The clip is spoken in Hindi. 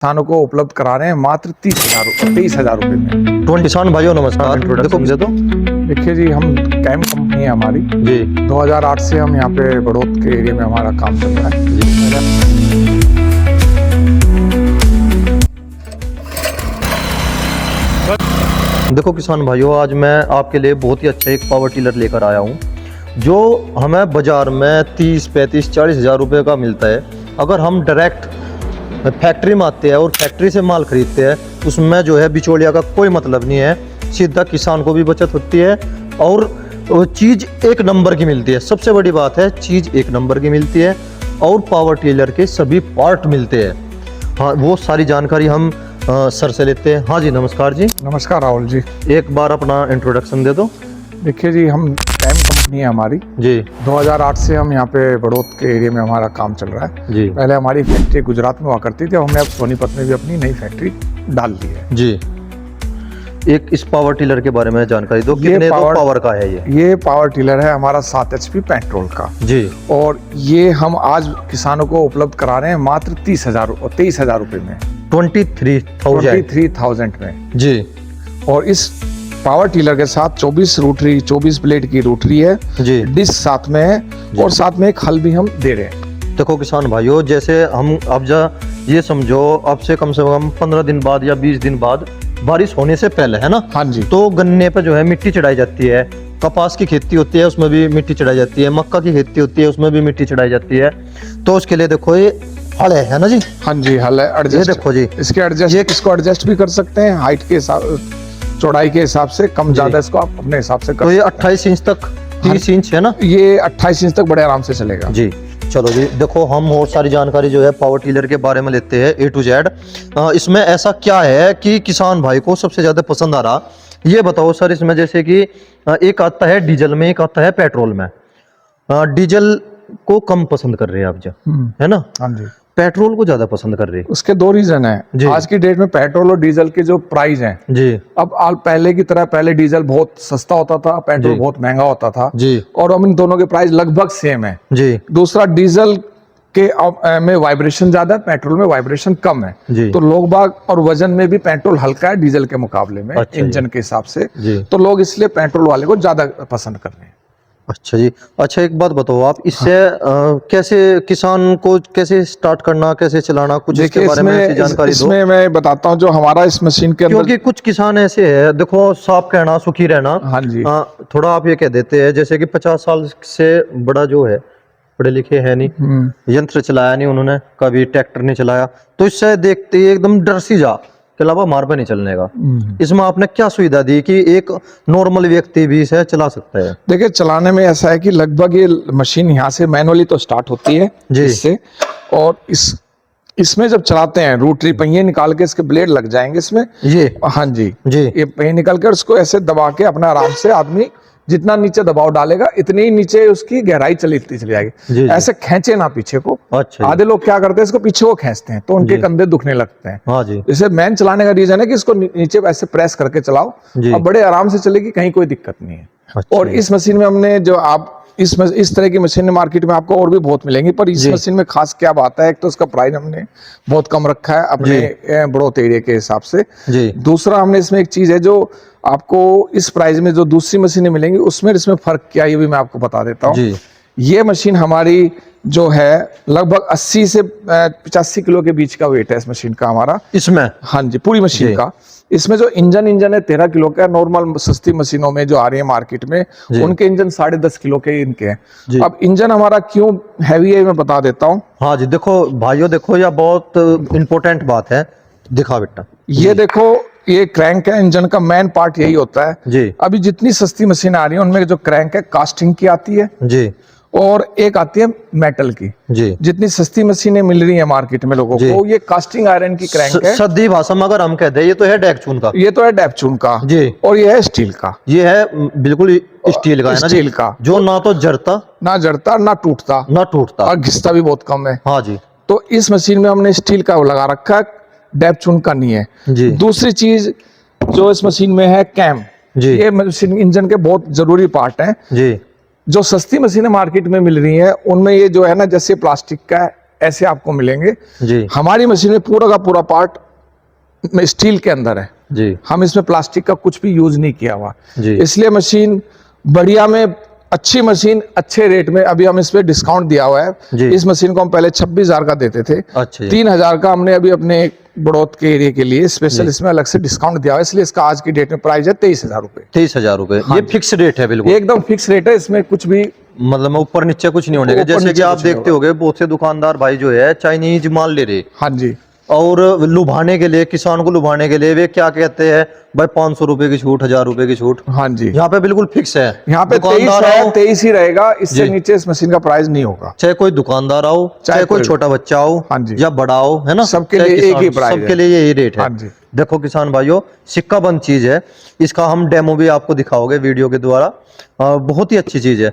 किसानों को उपलब्ध करा रहे हैं मात्र 23,000 रुपए में। तो किसान भाइयों नमस्कार। देखो मुझे तो देखिए जी, हम कैम कंपनी है हमारी जी 2008 से हम यहाँ पे बड़ौत के एरिया में हमारा काम चल रहा है। देखो किसान भाइयों, आज मैं आपके लिए बहुत ही अच्छा एक पावर टिलर लेकर आया हूँ जो हमें बाज़ार में 30, 35, 40 हज़ार रुपये का मिलता है। अगर हम डायरेक्ट फैक्ट्री में आते हैं और फैक्ट्री से माल खरीदते हैं, उसमें जो है बिचौलिया का कोई मतलब नहीं है। सीधा किसान को भी बचत होती है और चीज़ एक नंबर की मिलती है। सबसे बड़ी बात है, चीज़ एक नंबर की मिलती है और पावर टिलर के सभी पार्ट मिलते हैं। हाँ, वो सारी जानकारी हम सर से लेते हैं। हाँ जी, नमस्कार जी। नमस्कार राहुल जी। एक बार अपना इंट्रोडक्शन दे दो। देखिए जी, हम कैम कंपनी है हमारी जी 2008 से हम यहाँ पे बड़ौत के एरिया में हमारा काम चल रहा है। जी पहले हमारी फैक्ट्री गुजरात में हुआ करती थी, हमने अब सोनीपत में भी अपनी नई फैक्ट्री डाल दी है। जी। एक इस पावर टिलर के बारे में जानकारी दो, कितने पावर का है ये पावर टिलर है हमारा 7 HP पेट्रोल का जी। और ये हम आज किसानों को उपलब्ध करा रहे हैं मात्र 23,000 रुपए में, 23,000 में जी। और इस पावर टिलर के साथ 24 ब्लेड की रोटरी है जी। डिस्क साथ में है और साथ में एक हल भी हम दे रहे हैं। देखो किसान भाइयों, जैसे हम अब ये समझो अब से कम 15 दिन बाद या 20 दिन बाद बारिश होने से पहले, है ना? हाँ जी। तो गन्ने पे जो है मिट्टी चढ़ाई जाती है। कपास की खेती होती है, उसमें भी मिट्टी चढ़ाई जाती है। मक्का की खेती होती है, उसमें भी मिट्टी चढ़ाई जाती है। तो उसके लिए देखो ये हल है ना जी? हाँ जी, हल है। ये देखो जी, इसको एडजस्ट भी कर सकते हैं हाइट के हिसाब, चौड़ाई के हिसाब से, कम ज्यादा इसको आप अपने हिसाब से कर। तो ये 28 इंच तक, 30 इंच है ना? ये 28 इंच तक बड़े आराम से चलेगा जी। चलो जी, देखो हम और सारी जानकारी जो है पावर टिलर के बारे में लेते हैं A to Z। इसमें ऐसा क्या है कि किसान भाई को सबसे ज्यादा पसंद आ रहा, ये बताओ सर। इसमें जैसे कि एक आता है डीजल में, एक आता है पेट्रोल में। डीजल को कम पसंद कर रहे हैं आप, जब है ना? हाँ जी। पेट्रोल को ज्यादा पसंद कर रहे हैं। उसके 2 रीजन है। आज की डेट में पेट्रोल और डीजल के जो प्राइस हैं जी, अब पहले की तरह, पहले डीजल बहुत सस्ता होता था, पेट्रोल बहुत महंगा होता था जी। और अब इन दोनों के प्राइस लगभग सेम है जी। दूसरा, डीजल के में वाइब्रेशन ज्यादा है, पेट्रोल में वाइब्रेशन कम है जी। तो लोग बाग, और वजन में भी पेट्रोल हल्का है डीजल के मुकाबले में। अच्छा इंजन के हिसाब से जी। तो लोग इसलिए पेट्रोल वाले को ज्यादा पसंद कर रहे हैं। अच्छा जी। अच्छा, एक बात बताओ आप, इससे कैसे किसान को कैसे स्टार्ट करना, कैसे चलाना, कुछ इसके बारे में ऐसी जानकारी दो। इसमें मैं बताता हूँ जो हमारा इस मशीन के अंदर, क्योंकि कुछ किसान ऐसे है, देखो साफ कहना सुखी रहना। हाँ जी। थोड़ा आप ये कह देते हैं जैसे कि 50 साल से बड़ा जो है, पढ़े लिखे है नहीं, यंत्र चलाया नहीं उन्होंने, कभी ट्रैक्टर नहीं चलाया, तो इससे देखते ही एकदम डर सी जा के अलावा मार पे नहीं चलने का। इसमें आपने क्या सुविधा दी कि एक नॉर्मल व्यक्ति भी इसे चला सकता है? देखिए, चलाने में ऐसा है कि लगभग ये मशीन यहाँ से मैनुअली तो स्टार्ट होती है जी। इससे, और इसमें जब चलाते हैं रोटरी पहिए निकाल के इसके ब्लेड लग जाएंगे इसमें। ये हाँ जी जी। ये पहिए निकाल कर उसको ऐसे दबा के अपना आराम से आदमी जितना नीचे दबाव डालेगा इतनी ही नीचे उसकी गहराई चली जाएगी। जी। ऐसे खींचे ना पीछे को। अच्छा। आधे लोग क्या करते हैं, इसको पीछे को खींचते हैं तो उनके कंधे दुखने लगते हैं। हाँ जी। इसे मैन चलाने का रीजन है कि इसको नीचे ऐसे प्रेस करके चलाओ और बड़े आराम से चलेगी, कहीं कोई दिक्कत नहीं है। अच्छा। और इस मशीन में हमने जो आप इस तरह की मशीन मार्केट में आपको और भी बहुत मिलेंगी, पर इस मशीन में खास क्या बात है, एक तो उसका प्राइस हमने बहुत कम रखा है अपने बड़ौत एरिया के हिसाब से जी। दूसरा, हमने इसमें एक चीज है जो आपको इस प्राइस में जो दूसरी मशीनें मिलेंगी इसमें फर्क क्या है, ये भी मैं आपको बता देता हूँ। ये मशीन हमारी जो है लगभग 80 से 85 किलो के बीच का वेट है इस मशीन का हमारा इसमें। हाँ जी, पूरी मशीन का। इसमें जो इंजन है 13 किलो का। नॉर्मल सस्ती मशीनों में जो आ रही है मार्केट में, उनके इंजन 10.5 किलो के इनके हैं। अब इंजन हमारा क्यों हैवी है मैं बता देता हूँ। हाँ जी, देखो भाइयों, देखो यह बहुत इंपॉर्टेंट बात है, दिखा बेटा। ये देखो, ये क्रैंक है इंजन का, मेन पार्ट यही होता है जी। अभी जितनी सस्ती मशीन आ रही है उनमें जो क्रैंक है कास्टिंग की आती है जी, और एक आती है मेटल की जी। जितनी सस्ती मशीनें मिल रही है मार्केट में लोगों को, ये कास्टिंग आयरन की क्रैंक है। सदी भाषा में अगर हम कहते हैं, ये तो है डेपचून का, ये तो है डेपचून का जी, और ये है स्टील का। ये है बिल्कुल स्टील का, है ना? स्टील का, जो ना तो जरता, ना जड़ता, ना टूटता, ना टूटता और घिसता भी बहुत कम है। हाँ जी। तो इस मशीन में हमने स्टील का लगा रखा है, डेपचून का नहीं है जी। दूसरी चीज जो इस मशीन में है कैम जी। ये मशीन इंजन के बहुत जरूरी पार्ट हैं जी। जो सस्ती मशीनें मार्केट में मिल रही हैं उनमें ये जो है ना, जैसे प्लास्टिक का ऐसे आपको मिलेंगे। जी हमारी मशीन में पूरा का पूरा पार्ट में स्टील के अंदर है, जी हम इसमें प्लास्टिक का कुछ भी यूज नहीं किया हुआ, जी। इसलिए मशीन बढ़िया में अच्छी मशीन अच्छे रेट में। अभी हम इस पे डिस्काउंट दिया हुआ है। जी। इस मशीन को हम पहले 26,000 का देते थे, अच्छा जी। 3,000 का हमने अभी अपने बड़ौद के एरिया के लिए स्पेशल इसमें अलग से डिस्काउंट दिया हुआ है, इसलिए इसका आज की डेट में प्राइस है 23,000 रुपए। 23,000 रुपए, ये फिक्स रेट है बिल्कुल, एकदम फिक्स रेट है, इसमें कुछ भी मतलब ऊपर नीचे कुछ नहीं होने का। ऊपर जैसे कि नीचे आप कुछ नहीं देखते होगे बहुत से दुकानदार भाई जो है चाइनीज माल ले रहे हाँ जी और लुभाने के लिए, किसान को लुभाने के लिए वे क्या कहते हैं भाई 500 रुपए की छूट, 1000 रुपए की छूट। हाँ जी, यहाँ पे बिल्कुल फिक्स है, यहाँ पे 23 दुकानदार है, आओ, 23 ही रहेगा, इससे जी। नीचे इस मशीन का प्राइस नहीं होगा। चाहे कोई दुकानदार आओ, चाहे कोई कोई- छोटा बच्चा हो, हाँ जी। या बड़ा हो, है ना, सबके चाहे लिए एक किसान, ही प्राइस सबके है। लिए यही रेट है। हाँ जी। देखो किसान भाइयों, सिक्का बंद चीज है, इसका हम डेमो भी आपको दिखाओगे वीडियो के द्वारा, बहुत ही अच्छी चीज है।